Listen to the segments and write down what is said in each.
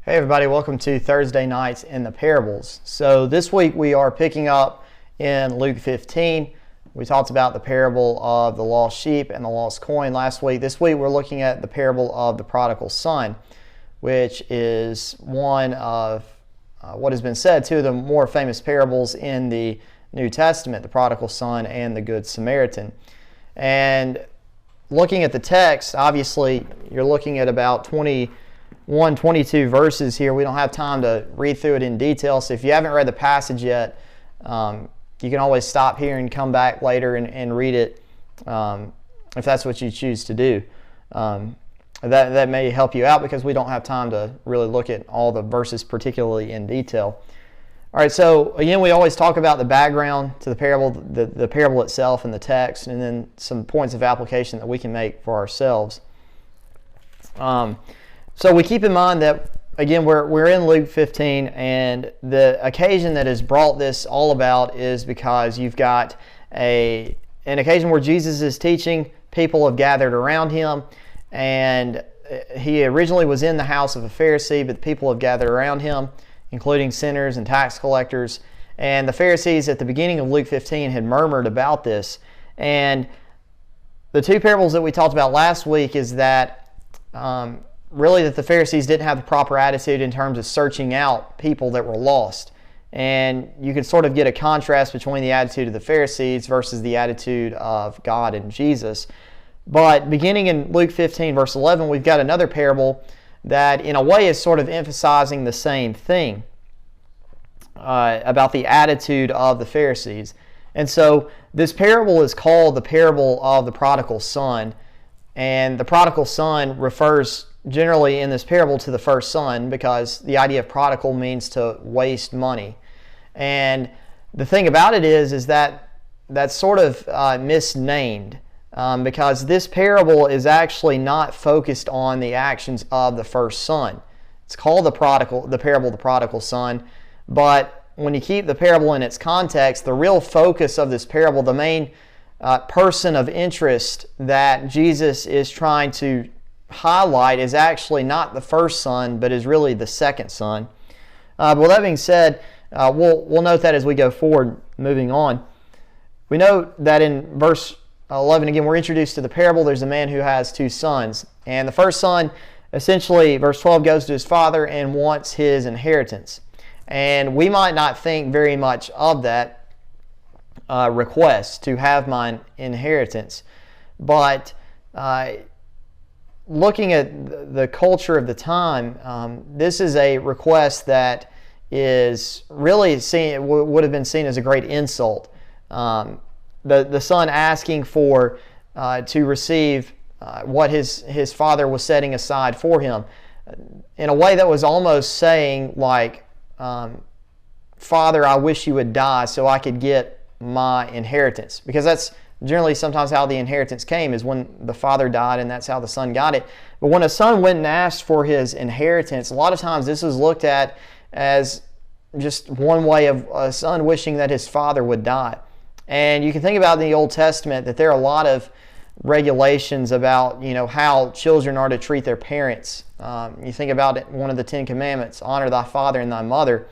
Hey everybody, welcome to Thursday Nights in the Parables. So this week we are picking up in Luke 15. We talked about the parable of the lost sheep and the lost coin last week. This week we're looking at the parable of the Prodigal Son, which is one of what has been said two of the more famous parables in the New Testament, the Prodigal Son and the Good Samaritan. And looking at the text, obviously you're looking at about 22 verses here. We don't have time to read through it in detail, so if you haven't read the passage yet, you can always stop here and come back later and read it if that's what you choose to do. That may help you out because we don't have time to really look at all the verses particularly in detail. All right, so again, we always talk about the background to the parable, the parable itself and the text, and then some points of application that we can make for ourselves. So we keep in mind that, again, we're in Luke 15, and the occasion that has brought this all about is because you've got an occasion where Jesus is teaching, people have gathered around him, and he originally was in the house of a Pharisee, but the people have gathered around him, including sinners and tax collectors. And the Pharisees at the beginning of Luke 15 had murmured about this. And the two parables that we talked about last week is that really that the Pharisees didn't have the proper attitude in terms of searching out people that were lost. And you can sort of get a contrast between the attitude of the Pharisees versus the attitude of God and Jesus. But beginning in Luke 15 verse 11, we've got another parable that in a way is sort of emphasizing the same thing about the attitude of the Pharisees. And so this parable is called the parable of the Prodigal Son. And the Prodigal Son refers generally in this parable to the first son because the idea of prodigal means to waste money. And the thing about it is that that's sort of misnamed because this parable is actually not focused on the actions of the first son. It's called the parable of the Prodigal Son, but when you keep the parable in its context, the real focus of this parable, the main person of interest that Jesus is trying to highlight is actually not the first son, but is really the second son. With that being said, we'll note that as we go forward, moving on. We note that in verse 11, again, we're introduced to the parable. There's a man who has two sons. And the first son, essentially, verse 12, goes to his father and wants his inheritance. And we might not think very much of that request to have my inheritance. But looking at the culture of the time, this is a request that is really would have been seen as a great insult. The son asking for to receive what his father was setting aside for him, in a way that was almost saying like, Father, I wish you would die so I could get my inheritance. Because that's generally sometimes how the inheritance came, is when the father died, and that's how the son got it. But when a son went and asked for his inheritance, a lot of times this is looked at as just one way of a son wishing that his father would die. And you can think about in the Old Testament that there are a lot of regulations about how children are to treat their parents. You think about it, one of the 10 Commandments, honor thy father and thy mother.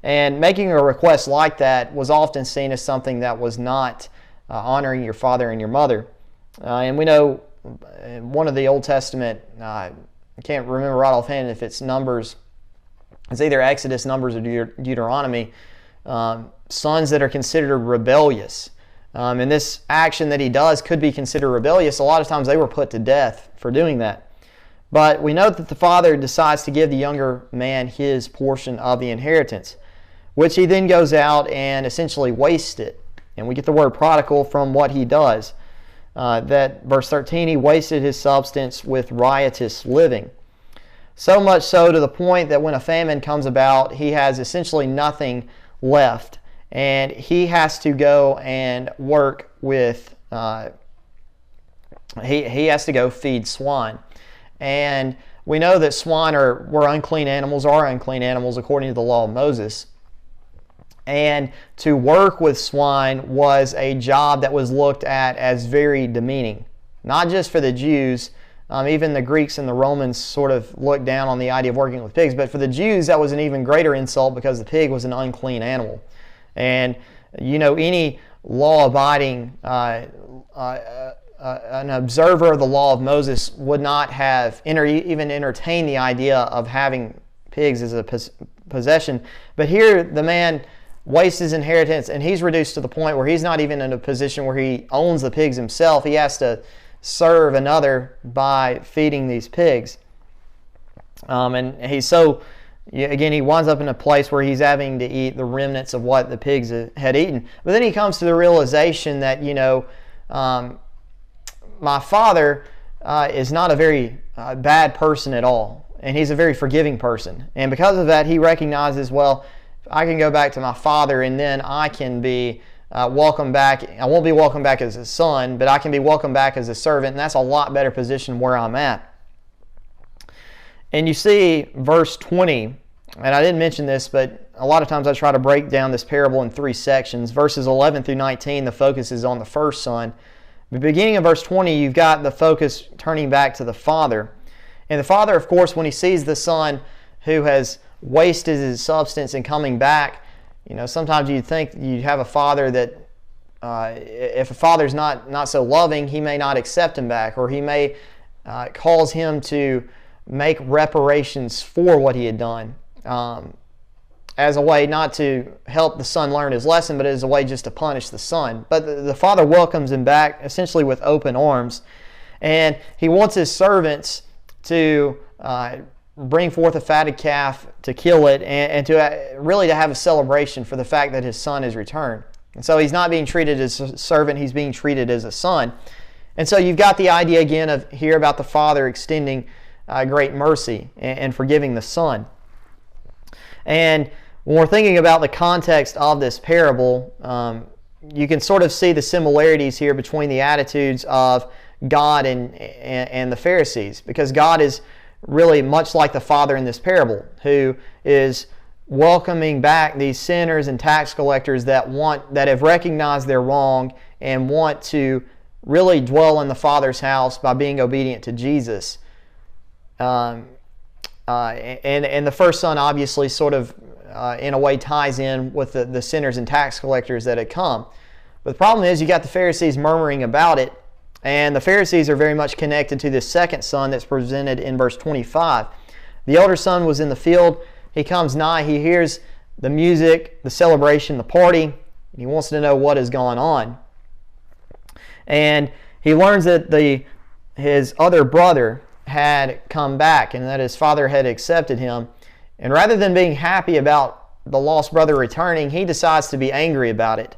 And making a request like that was often seen as something that was not honoring your father and your mother. And we know in one of the Old Testament, I can't remember right offhand if it's Numbers, it's either Exodus, Numbers, or Deuteronomy, sons that are considered rebellious. And this action that he does could be considered rebellious. A lot of times they were put to death for doing that. But we note that the father decides to give the younger man his portion of the inheritance, which he then goes out and essentially wastes it. And we get the word prodigal from what he does. That verse 13, he wasted his substance with riotous living. So much so to the point that when a famine comes about, he has essentially nothing left. And he has to go and work with, he has to go feed swine. And we know that swine were unclean animals, are unclean animals according to the law of Moses. And to work with swine was a job that was looked at as very demeaning, not just for the Jews, Even the Greeks and the Romans sort of looked down on the idea of working with pigs. But for the Jews, that was an even greater insult because the pig was an unclean animal. And, any law-abiding, an observer of the law of Moses would not have even entertained the idea of having pigs as a possession. But here the man wastes his inheritance, and he's reduced to the point where he's not even in a position where he owns the pigs himself. He has to serve another by feeding these pigs. And he's so, again, he winds up in a place where he's having to eat the remnants of what the pigs had eaten. But then he comes to the realization that, my father is not a very bad person at all, and he's a very forgiving person. And because of that, he recognizes, well, I can go back to my father, and then I can be welcomed back. I won't be welcomed back as a son, but I can be welcomed back as a servant, and that's a lot better position where I'm at. And you see verse 20, and I didn't mention this, but a lot of times I try to break down this parable in 3 sections. Verses 11 through 19, the focus is on the first son. The beginning of verse 20, you've got the focus turning back to the father. And the father, of course, when he sees the son who has wasted his substance and coming back, sometimes you'd think you'd have a father that if a father's not so loving, he may not accept him back, or he may cause him to make reparations for what he had done, as a way not to help the son learn his lesson, but as a way just to punish the son. But the father welcomes him back essentially with open arms, and he wants his servants to bring forth a fatted calf, to kill it, and to really to have a celebration for the fact that his son is returned. And so he's not being treated as a servant, he's being treated as a son. And so you've got the idea again of here about the father extending great mercy and forgiving the son. And when we're thinking about the context of this parable, you can sort of see the similarities here between the attitudes of God and the Pharisees, because God is really much like the father in this parable, who is welcoming back these sinners and tax collectors that have recognized their wrong and want to really dwell in the Father's house by being obedient to Jesus. And the first son obviously sort of in a way ties in with the sinners and tax collectors that had come. But the problem is you got the Pharisees murmuring about it, and the Pharisees are very much connected to this second son that's presented in verse 25. The elder son was in the field. He comes nigh, he hears the music, the celebration, the party, and he wants to know what has gone on. And he learns that his other brother had come back and that his father had accepted him. And rather than being happy about the lost brother returning, he decides to be angry about it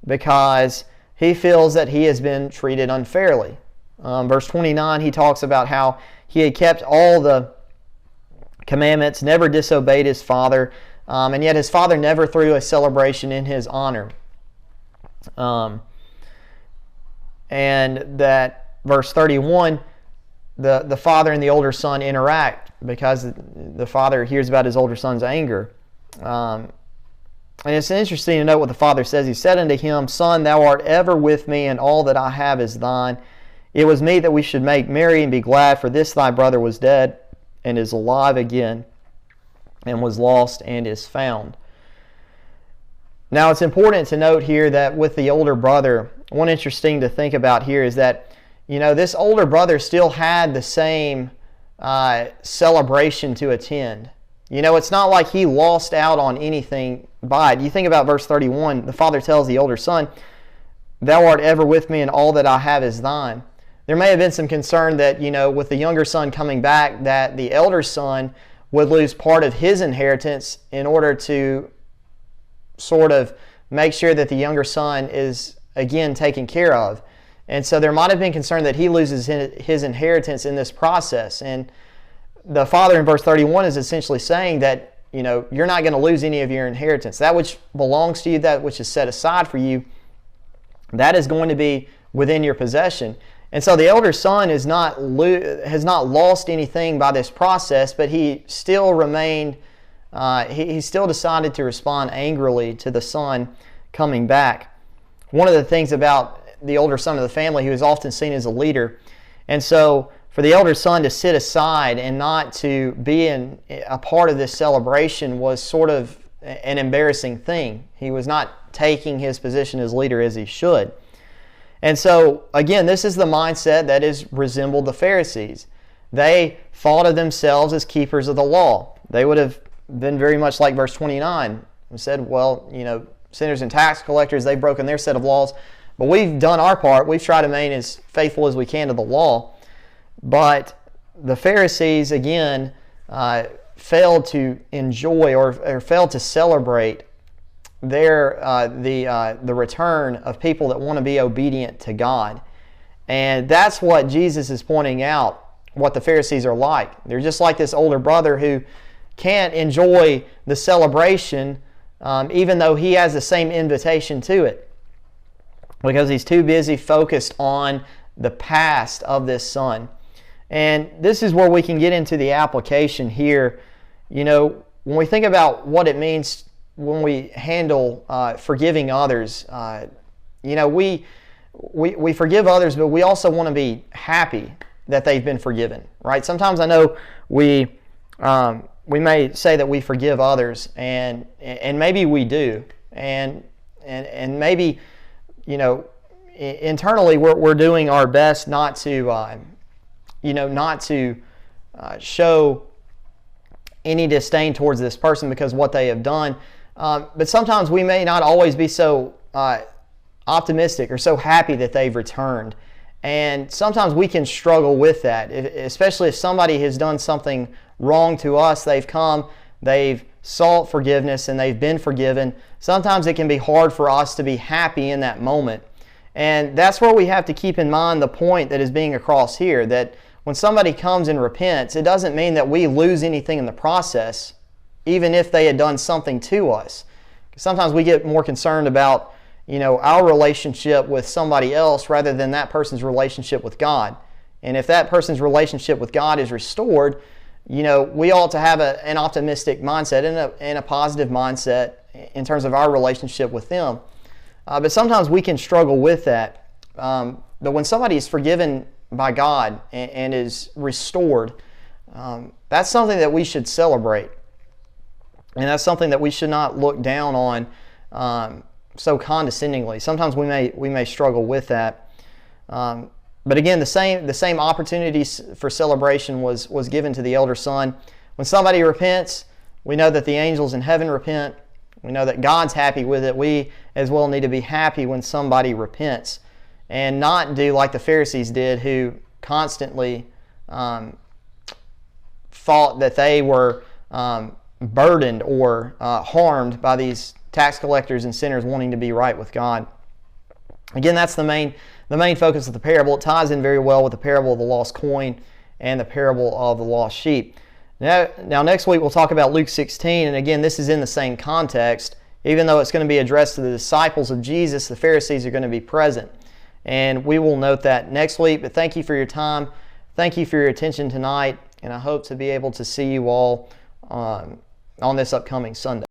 because he feels that he has been treated unfairly. Verse 29, he talks about how he had kept all the commandments, never disobeyed his father, and yet his father never threw a celebration in his honor. And that verse 31, the father and the older son interact because the father hears about his older son's anger. And it's interesting to note what the father says. He said unto him, Son, thou art ever with me, and all that I have is thine. It was meet that we should make merry and be glad, for this thy brother was dead and is alive again, and was lost and is found. Now it's important to note here that with the older brother, one interesting to think about here is that, this older brother still had the same celebration to attend. It's not like he lost out on anything by it. You think about verse 31, the father tells the older son, Thou art ever with me, and all that I have is thine. There may have been some concern that, with the younger son coming back, that the elder son would lose part of his inheritance in order to sort of make sure that the younger son is, again, taken care of. And so there might have been concern that he loses his inheritance in this process. And the father in verse 31 is essentially saying that, you're not going to lose any of your inheritance. That which belongs to you, that which is set aside for you, that is going to be within your possession. And so the elder son has not lost anything by this process, but he still remained, he still decided to respond angrily to the son coming back. One of the things about the older son of the family, he was often seen as a leader. And so for the elder son to sit aside and not to be a part of this celebration was sort of an embarrassing thing. He was not taking his position as leader as he should. And so, again, this is the mindset that is resembled the Pharisees. They thought of themselves as keepers of the law. They would have been very much like verse 29 and said, well, sinners and tax collectors, they've broken their set of laws, but we've done our part. We've tried to remain as faithful as we can to the law. But the Pharisees, again, failed to enjoy or failed to celebrate the return of people that want to be obedient to God. And that's what Jesus is pointing out, what the Pharisees are like. They're just like this older brother who can't enjoy the celebration even though he has the same invitation to it, because he's too busy focused on the past of this son. And this is where we can get into the application here. When we think about what it means when we handle forgiving others, we forgive others, but we also want to be happy that they've been forgiven, right? Sometimes I know we may say that we forgive others, and maybe we do, and maybe internally we're doing our best not to show any disdain towards this person because of what they have done. But sometimes we may not always be so optimistic or so happy that they've returned. And sometimes we can struggle with that, especially if somebody has done something wrong to us. They've sought forgiveness, and they've been forgiven. Sometimes it can be hard for us to be happy in that moment. And that's where we have to keep in mind the point that is being across here, that when somebody comes and repents, it doesn't mean that we lose anything in the process, even if they had done something to us. Sometimes we get more concerned about our relationship with somebody else rather than that person's relationship with God. And if that person's relationship with God is restored, we ought to have an optimistic mindset and a positive mindset in terms of our relationship with them. But sometimes we can struggle with that. But when somebody is forgiven by God and is restored, that's something that we should celebrate. And that's something that we should not look down on so condescendingly. Sometimes we may struggle with that. But again, the same opportunities for celebration was given to the elder son. When somebody repents, we know that the angels in heaven repent. We know that God's happy with it. We as well need to be happy when somebody repents, and not do like the Pharisees did, who constantly thought that they were burdened or harmed by these tax collectors and sinners wanting to be right with God. Again, that's the main focus of the parable. It ties in very well with the parable of the lost coin and the parable of the lost sheep. Now next week we'll talk about Luke 16, and again, this is in the same context. Even though it's going to be addressed to the disciples of Jesus, the Pharisees are going to be present. And we will note that next week. But thank you for your time. Thank you for your attention tonight. And I hope to be able to see you all on this upcoming Sunday.